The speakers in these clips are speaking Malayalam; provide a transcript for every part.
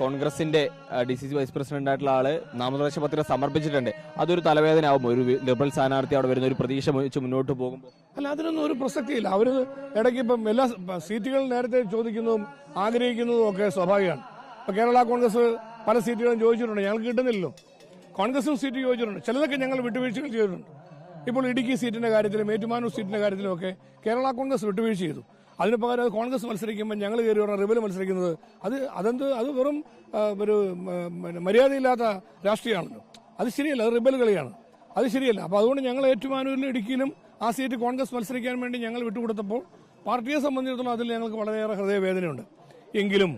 കോൺഗ്രസിന്റെ DCC വൈസ് പ്രസിഡന്റ് ആയിട്ടുള്ള ആള് നാമനിർദ്ദേശ പത്രിക സമർപ്പിച്ചിട്ടുണ്ട്. അതൊരു തലവേദനയാവും ഒരു ലിബറൽ സ്ഥാനാർത്ഥി അവിടെ വരുന്ന ഒരു പ്രതീക്ഷ വെച്ച് മുന്നോട്ട് പോകുമ്പോൾ? അല്ല, അതിനൊന്നും ഒരു പ്രസക്തിയില്ല. അവര് ഇടയ്ക്ക് ഇപ്പം എല്ലാ സീറ്റുകൾ നേരത്തെ ചോദിക്കുന്നതും ആഗ്രഹിക്കുന്നതും ഒക്കെ സ്വാഭാവികമാണ്. ഇപ്പൊ കേരള കോൺഗ്രസ് പല സീറ്റുകളും ചോദിച്ചിട്ടുണ്ട്, ഞങ്ങൾക്ക് കിട്ടുന്നില്ലല്ലോ. കോൺഗ്രസും സീറ്റ് ചോദിച്ചിട്ടുണ്ട്, ചിലതൊക്കെ ഞങ്ങൾ വിട്ടുവീഴ്ചകൾ ചെയ്തിട്ടുണ്ട്. ഇപ്പോൾ ഇടുക്കി സീറ്റിന്റെ കാര്യത്തിലും ഏറ്റുമാനൂർ സീറ്റിന്റെ കാര്യത്തിലും ഒക്കെ കേരള കോൺഗ്രസ് വിട്ടുവീഴ്ച ചെയ്തു. അതിന് പകരം കോൺഗ്രസ് മത്സരിക്കുമ്പോൾ ഞങ്ങൾ കയറി പറഞ്ഞ റിബൽ മത്സരിക്കുന്നത് അത് വെറും ഒരു മര്യാദയില്ലാത്ത രാഷ്ട്രീയമാണല്ലോ. അത് ശരിയല്ല, അത് റിബൽ കളിയാണ്, അത് ശരിയല്ല. അപ്പോൾ അതുകൊണ്ട് ഞങ്ങൾ ഏറ്റുമാനൂരിലും ഇടുക്കിയിലും ആ സീറ്റ് കോൺഗ്രസ് മത്സരിക്കാൻ വേണ്ടി ഞങ്ങൾ വിട്ടുകൊടുത്തപ്പോൾ പാർട്ടിയെ സംബന്ധിച്ചിടത്തോളം അതിൽ ഞങ്ങൾക്ക് വളരെയേറെ ഹൃദയവേദനയുണ്ട്. എങ്കിലും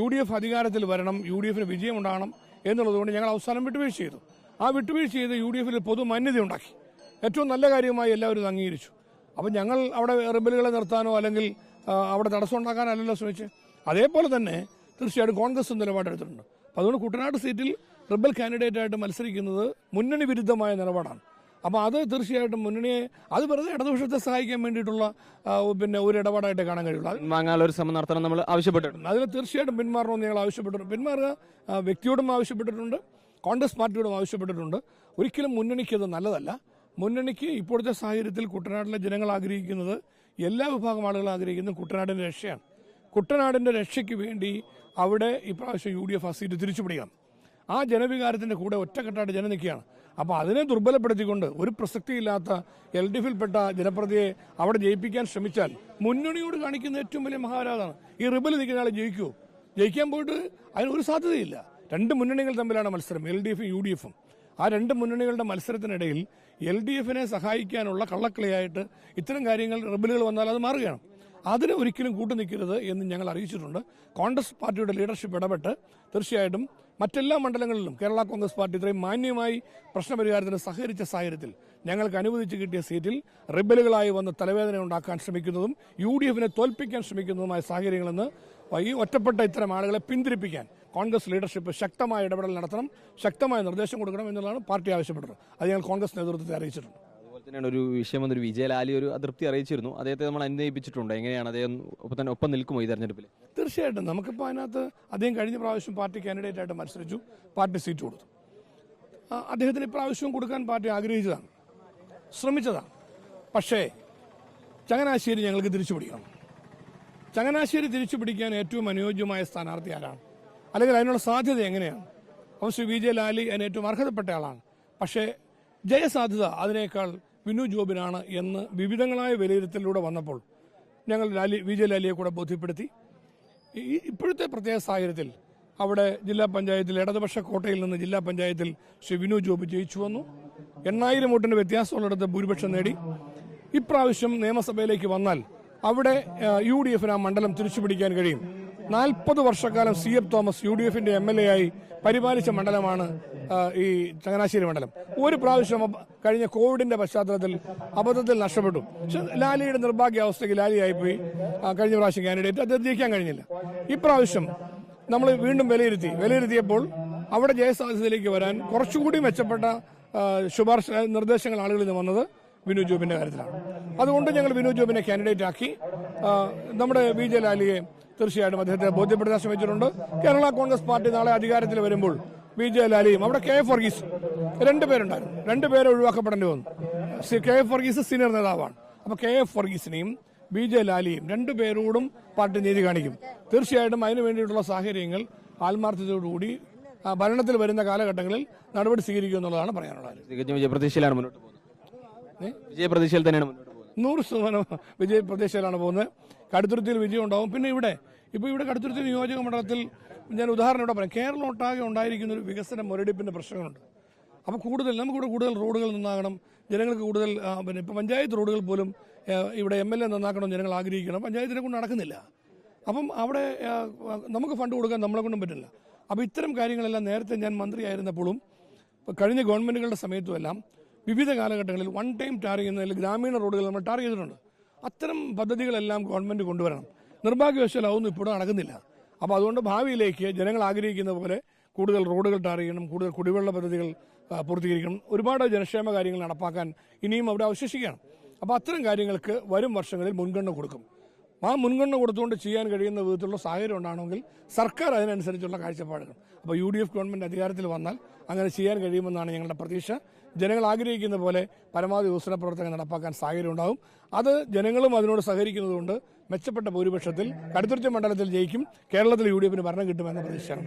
UDF അധികാരത്തിൽ വരണം, UDFന് വിജയമുണ്ടാകണം എന്നുള്ളതുകൊണ്ട് ഞങ്ങൾ അവസാനം വിട്ടുവീഴ്ച ചെയ്തു. ആ വിട്ടുവീഴ്ച ചെയ്ത് UDFൽ പൊതുമാന്യത ഉണ്ടാക്കി. ഏറ്റവും നല്ല കാര്യമായി എല്ലാവരും അംഗീകരിച്ചു. അപ്പം ഞങ്ങൾ അവിടെ റിബലുകളെ നിർത്താനോ അല്ലെങ്കിൽ അവിടെ തടസ്സം ഉണ്ടാക്കാനല്ലല്ലോ ശ്രമിച്ച്. അതേപോലെ തന്നെ തീർച്ചയായിട്ടും കോൺഗ്രസ് നിലപാടെടുത്തിട്ടുണ്ട്. അപ്പം അതുകൊണ്ട് കുട്ടനാട് സീറ്റിൽ റിബൽ കാൻഡിഡേറ്റായിട്ട് മത്സരിക്കുന്നത് മുന്നണി വിരുദ്ധമായ നിലപാടാണ്. അപ്പോൾ അത് തീർച്ചയായിട്ടും മുന്നണിയെ അത് വെറുതെ ഇടതുപക്ഷത്തെ സഹായിക്കാൻ വേണ്ടിയിട്ടുള്ള ഒരു ഇടപാടായിട്ട് കാണാൻ കഴിയുള്ളൂ. വാങ്ങാനുള്ള ശ്രമം നടത്തണം നമ്മൾ ആവശ്യപ്പെട്ടിട്ടുണ്ട്. അതിൽ തീർച്ചയായിട്ടും പിന്മാറണമെന്ന് ഞങ്ങൾ ആവശ്യപ്പെട്ടിട്ടുണ്ട്. പിന്മാറുക വ്യക്തിയോടും ആവശ്യപ്പെട്ടിട്ടുണ്ട്, കോൺഗ്രസ് പാർട്ടിയോടും ആവശ്യപ്പെട്ടിട്ടുണ്ട്. ഒരിക്കലും മുന്നണിക്ക് അത് നല്ലതല്ല. മുന്നണിക്ക് ഇപ്പോഴത്തെ സാഹചര്യത്തിൽ കുട്ടനാട്ടിലെ ജനങ്ങൾ ആഗ്രഹിക്കുന്നത്, എല്ലാ വിഭാഗം ആളുകൾ ആഗ്രഹിക്കുന്നത് കുട്ടനാടിന്റെ രക്ഷയാണ്. കുട്ടനാടിന്റെ രക്ഷയ്ക്ക് വേണ്ടി അവിടെ ഇപ്രാവശ്യം UDF ആ സീറ്റ് തിരിച്ചുപിടിക്കണം. ആ ജനവികാരത്തിന്റെ കൂടെ ഒറ്റക്കെട്ടായിട്ട് ജനം നിൽക്കുകയാണ്. അപ്പോൾ അതിനെ ദുർബലപ്പെടുത്തിക്കൊണ്ട് ഒരു പ്രസക്തിയില്ലാത്ത LDFിൽപ്പെട്ട ജനപ്രതിയെ അവിടെ ജയിപ്പിക്കാൻ ശ്രമിച്ചാൽ മുന്നണിയോട് കാണിക്കുന്ന ഏറ്റവും വലിയ മഹാരാജാണ്. ഈ റിബൽ നിൽക്കുന്ന ആളെ ജയിക്കുമോ? ജയിക്കാൻ പോയിട്ട് അതിനൊരു സാധ്യതയില്ല. രണ്ട് മുന്നണികൾ തമ്മിലാണ് മത്സരം, LDFും UDFും. ആ രണ്ട് മുന്നണികളുടെ മത്സരത്തിനിടയിൽ LDFിനെ സഹായിക്കാനുള്ള കള്ളക്കളിയായിട്ട് ഇത്തരം കാര്യങ്ങൾ റിബലുകൾ വന്നാൽ അത് മാറുകയാണ്. അതിന് ഒരിക്കലും കൂട്ടുനിൽക്കരുത് എന്ന് ഞങ്ങൾ അറിയിച്ചിട്ടുണ്ട്. കോൺഗ്രസ് പാർട്ടിയുടെ ലീഡർഷിപ്പ് ഇടപെട്ട് തീർച്ചയായിട്ടും മറ്റെല്ലാ മണ്ഡലങ്ങളിലും കേരള കോൺഗ്രസ് പാർട്ടി ഇത്രയും മാന്യമായി പ്രശ്നപരിഹാരത്തിന് സഹകരിച്ച സാഹചര്യത്തിൽ ഞങ്ങൾക്ക് അനുവദിച്ച് കിട്ടിയ സീറ്റിൽ റിബലുകളായി വന്ന് തലവേദന ഉണ്ടാക്കാൻ ശ്രമിക്കുന്നതും UDFിനെ തോൽപ്പിക്കാൻ ശ്രമിക്കുന്നതുമായ സാഹചര്യങ്ങളെന്ന് ഈ ഒറ്റപ്പെട്ട ഇത്തരം ആളുകളെ പിന്തിരിപ്പിക്കാൻ കോൺഗ്രസ് ലീഡർഷിപ്പ് ശക്തമായ ഇടപെടൽ നടത്തണം, ശക്തമായ നിർദ്ദേശം കൊടുക്കണം എന്നുള്ളതാണ് പാർട്ടി ആവശ്യപ്പെട്ടത്. അത് ഞങ്ങൾ കോൺഗ്രസ് നേതൃത്വത്തെ അറിയിച്ചിട്ടുണ്ട്. അതുപോലെ തന്നെയാണ് ഒരു വിഷയം വന്നൊരു വിജയലാലി ഒരു അതൃപ്തി അറിയിച്ചിരുന്നു. അദ്ദേഹത്തെ നമ്മൾ അന്വയിപ്പിച്ചിട്ടുണ്ട്. എങ്ങനെയാണ് അദ്ദേഹം ഒപ്പം നിൽക്കുമോ ഈ തെരഞ്ഞെടുപ്പിൽ? തീർച്ചയായിട്ടും നമുക്കിപ്പോൾ അതിനകത്ത് അദ്ദേഹം കഴിഞ്ഞ പ്രാവശ്യം പാർട്ടി കാൻഡിഡേറ്റ് ആയിട്ട് മത്സരിച്ചു, പാർട്ടി സീറ്റ് കൊടുത്തു. അദ്ദേഹത്തിന് ഇപ്രാവശ്യവും കൊടുക്കാൻ പാർട്ടി ആഗ്രഹിച്ചതാണ്, ശ്രമിച്ചതാണ്. പക്ഷേ ചങ്ങനാശ്ശേരി ഞങ്ങൾക്ക് തിരിച്ചു പിടിക്കണം. ചങ്ങനാശ്ശേരി തിരിച്ചു പിടിക്കാൻ ഏറ്റവും അനുയോജ്യമായ സ്ഥാനാർത്ഥി ആരാണ്, അല്ലെങ്കിൽ അതിനുള്ള സാധ്യത എങ്ങനെയാണ്? അപ്പോൾ ശ്രീ വിജയലാലി അതിന് ഏറ്റവും അർഹതപ്പെട്ട ആളാണ്. പക്ഷേ ജയസാധ്യത അതിനേക്കാൾ വിനു ജോബിനാണ് എന്ന് വിവിധങ്ങളായ വിലയിരുത്തലിലൂടെ വന്നപ്പോൾ ഞങ്ങൾ വിജയലാലിയെ കൂടെ ബോധ്യപ്പെടുത്തി. ഇപ്പോഴത്തെ പ്രത്യേക സാഹചര്യത്തിൽ അവിടെ ജില്ലാ പഞ്ചായത്തിൽ ഇടതുപക്ഷ കോട്ടയിൽ നിന്ന് ജില്ലാ പഞ്ചായത്തിൽ ശ്രീ വിനു ജോബ് ജയിച്ചു വന്നു. 8000 വോട്ടിന്റെ വ്യത്യാസമുള്ളിടത്ത് ഭൂരിപക്ഷം നേടി. ഇപ്രാവശ്യം നിയമസഭയിലേക്ക് വന്നാൽ അവിടെ UDFിന് ആ മണ്ഡലം തിരിച്ചുപിടിക്കാൻ കഴിയും. 40 വർഷക്കാലം CF തോമസ് UDFിന്റെ MLA ആയി പരിപാലിച്ച മണ്ഡലമാണ് ഈ ചങ്ങനാശ്ശേരി മണ്ഡലം. ഒരു പ്രാവശ്യം കഴിഞ്ഞ കോവിഡിന്റെ പശ്ചാത്തലത്തിൽ അബദ്ധത്തിൽ നഷ്ടപ്പെട്ടു. പക്ഷെ ലാലിയുടെ നിർഭാഗ്യാവസ്ഥയ്ക്ക് ലാലിയായിപ്പോയി കഴിഞ്ഞ പ്രാവശ്യം കാൻഡിഡേറ്റ്, അത് ജയിക്കാൻ കഴിഞ്ഞില്ല. ഇപ്രാവശ്യം നമ്മൾ വീണ്ടും വിലയിരുത്തിയപ്പോൾ അവിടെ ജയസാധ്യതയിലേക്ക് വരാൻ കുറച്ചുകൂടി മെച്ചപ്പെട്ട ശുപാർശ നിർദ്ദേശങ്ങൾ ആളുകളിൽ നിന്ന് വന്നത് വിനു ജോബിന്റെ കാര്യത്തിലാണ്. അതുകൊണ്ട് ഞങ്ങൾ വിനു ജോബിനെ കാൻഡിഡേറ്റ് ആക്കി നമ്മുടെ വിജയലാലിയെ തീർച്ചയായിട്ടും അദ്ദേഹത്തെ ബോധ്യപ്പെടുത്താൻ ശ്രമിച്ചിട്ടുണ്ട്. കേരള കോൺഗ്രസ് പാർട്ടി നാളെ അധികാരത്തിൽ വരുമ്പോൾ വിജയലാലിയും അവിടെ KF വർഗീസ് 2 പേരുണ്ടായിരുന്നു, 2 പേരെ ഒഴിവാക്കപ്പെടേണ്ടി വന്നു. KF വർഗീസ് സീനിയർ നേതാവാണ്. അപ്പോൾ KF വർഗീസിനെയും വിജയലാലിയും 2 പേരോടും പാർട്ടി നീതി കാണിക്കും. തീർച്ചയായിട്ടും അതിനു വേണ്ടിയിട്ടുള്ള സാഹചര്യങ്ങൾ ആത്മാർത്ഥതയോടുകൂടി ഭരണത്തിൽ വരുന്ന കാലഘട്ടങ്ങളിൽ നടപടി സ്വീകരിക്കും എന്നുള്ളതാണ് പറയാനുള്ളത്. വിജയപ്രതീക്ഷയിലാണ് മുന്നോട്ട് പോകുന്നത്. വിജയപ്രതീക്ഷയിൽ തന്നെയാണ് മുന്നോട്ട് പോകുന്നത്. 100% വിജയപ്രതീക്ഷയിലാണ് പോകുന്നത്. കടുത്തുരുത്തിയിൽ വിജയം ഉണ്ടാവും. പിന്നെ ഇവിടെ കടുത്തുരുത്തി നിയോജക മണ്ഡലത്തിൽ ഞാൻ ഉദാഹരണം ഇവിടെ പറയാം. കേരളം ഒട്ടാകെ ഉണ്ടായിരിക്കുന്ന ഒരു വികസന മുരടിപ്പിന്റെ പ്രശ്നങ്ങളുണ്ട്. അപ്പോൾ നമുക്കിവിടെ കൂടുതൽ റോഡുകൾ നന്നാകണം, ജനങ്ങൾക്ക് കൂടുതൽ ഇപ്പം പഞ്ചായത്ത് റോഡുകൾ പോലും ഇവിടെ MLA നന്നാക്കണം ജനങ്ങൾ ആഗ്രഹിക്കണം. പഞ്ചായത്തിനെ കൊണ്ട് നടക്കുന്നില്ല. അപ്പം അവിടെ നമുക്ക് ഫണ്ട് കൊടുക്കാൻ നമ്മളെ കൊണ്ടും പറ്റില്ല. അപ്പോൾ ഇത്തരം കാര്യങ്ങളെല്ലാം നേരത്തെ ഞാൻ മന്ത്രിയായിരുന്നപ്പോഴും കഴിഞ്ഞ ഗവൺമെന്റുകളുടെ സമയത്തുമെല്ലാം വിവിധ കാലഘട്ടങ്ങളിൽ വൺ ടൈം ടാർ ചെയ്യുന്നതിൽ ഗ്രാമീണ റോഡുകൾ നമ്മൾ ടാർ ചെയ്തിട്ടുണ്ട്. അത്തരം പദ്ധതികളെല്ലാം ഗവൺമെന്റ് കൊണ്ടുവരണം. നിർഭാഗ്യവശാൽ അതൊന്നും ഇപ്പോഴും നടക്കുന്നില്ല. അപ്പോൾ അതുകൊണ്ട് ഭാവിയിലേക്ക് ജനങ്ങൾ ആഗ്രഹിക്കുന്ന പോലെ കൂടുതൽ റോഡുകൾ ടാർ ചെയ്യണം, കൂടുതൽ കുടിവെള്ള പദ്ധതികൾ പൂർത്തീകരിക്കണം, ഒരുപാട് ജനക്ഷേമ കാര്യങ്ങൾ നടപ്പാക്കാൻ ഇനിയും അവിടെ അവശേഷിക്കുകയാണ്. അപ്പോൾ അത്തരം കാര്യങ്ങൾക്ക് വരും വർഷങ്ങളിൽ മുൻഗണന കൊടുക്കും. ആ മുൻഗണന കൊടുത്തുകൊണ്ട് ചെയ്യാൻ കഴിയുന്ന വിധത്തിലുള്ള സാഹചര്യം ഉണ്ടാണെങ്കിൽ സർക്കാർ അതിനനുസരിച്ചുള്ള കാഴ്ചപ്പാടുകൾ. അപ്പോൾ UDF ഗവൺമെൻറ് അധികാരത്തിൽ വന്നാൽ അങ്ങനെ ചെയ്യാൻ കഴിയുമെന്നാണ് ഞങ്ങളുടെ പ്രതീക്ഷ. ജനങ്ങൾ ആഗ്രഹിക്കുന്ന പോലെ പരമാവധി വികസന പ്രവർത്തനങ്ങൾ നടപ്പാക്കാൻ സാഹചര്യം ഉണ്ടാവും. അത് ജനങ്ങളും അതിനോട് സഹകരിക്കുന്നതുകൊണ്ട് മെച്ചപ്പെട്ട ഭൂരിപക്ഷത്തിൽ കടുത്തുരുത്തി മണ്ഡലത്തിൽ ജയിക്കും. കേരളത്തിൽ UDF ഭരണം കിട്ടുമെന്ന പ്രതീക്ഷയാണ്.